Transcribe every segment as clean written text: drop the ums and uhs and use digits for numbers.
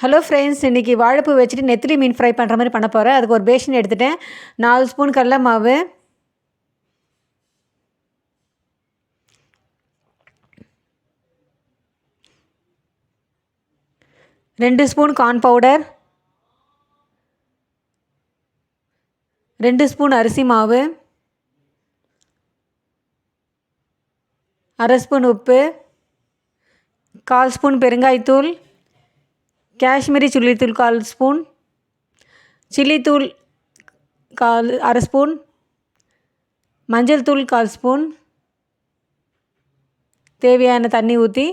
Hello friends, இன்றைக்கி வாழைப்பூ வச்சுட்டு நெத்திலி மீன் ஃப்ரை பண்ணுற மாதிரி பண்ண போகிறேன். அதுக்கு ஒரு பேஷன் எடுத்துட்டேன். 4 ஸ்பூன் கடலை மாவு, 2 ஸ்பூன் கார்ன் பவுடர், 2 ஸ்பூன் அரிசி மாவு, 1/2 ஸ்பூன் உப்பு, 1/4 ஸ்பூன் பெருங்காயத்தூள், காஷ்மீரி சில்லித்தூள் 1/4 ஸ்பூன், சில்லித்தூள் 1/2 ஸ்பூன், மஞ்சள் தூள் 1/4 ஸ்பூன். தேவையான தண்ணி ஊற்றி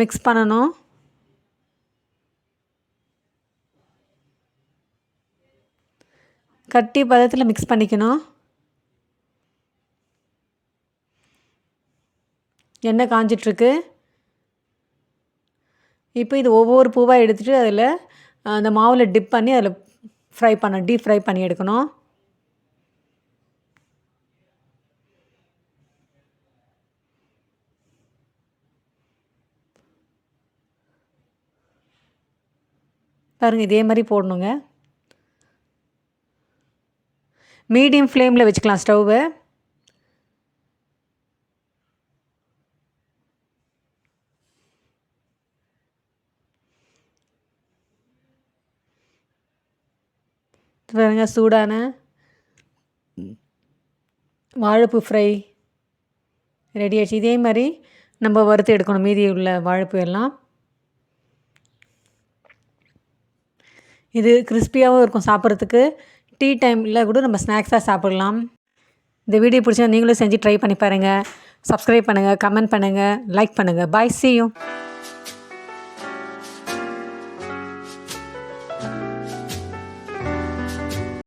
மிக்ஸ் பண்ணணும். கட்டி பதத்தில் மிக்ஸ் பண்ணிக்கணும். எண்ணெய் காஞ்சிட்ருக்கு. இப்போ இது ஒவ்வொரு பூவாக எடுத்துகிட்டு அதில் அந்த மாவில் டிப் பண்ணி அதில் டீப் ஃப்ரை பண்ணி எடுக்கணும். பாருங்கள், இதே மாதிரி போடணுங்க. மீடியம் ஃப்ளேமில் வச்சுக்கலாம் ஸ்டவ்வை. பாருங்க, சூடான வாழைப்பூ ஃப்ரை ரெடி ஆகிடுச்சு. இதே மாதிரி நம்ம வறுத்து எடுக்கணும் மீதி உள்ள வாழைப்பூ எல்லாம். இது கிறிஸ்பியாகவும் இருக்கும் சாப்பிட்றதுக்கு. டீ டைமில் கூட நம்ம ஸ்நாக்ஸாக சாப்பிட்லாம். இந்த வீடியோ பிடிச்சா நீங்களும் செஞ்சு ட்ரை பண்ணி பாருங்கள். சப்ஸ்கிரைப் பண்ணுங்கள், கமெண்ட் பண்ணுங்கள், லைக் பண்ணுங்கள். பாய், see you.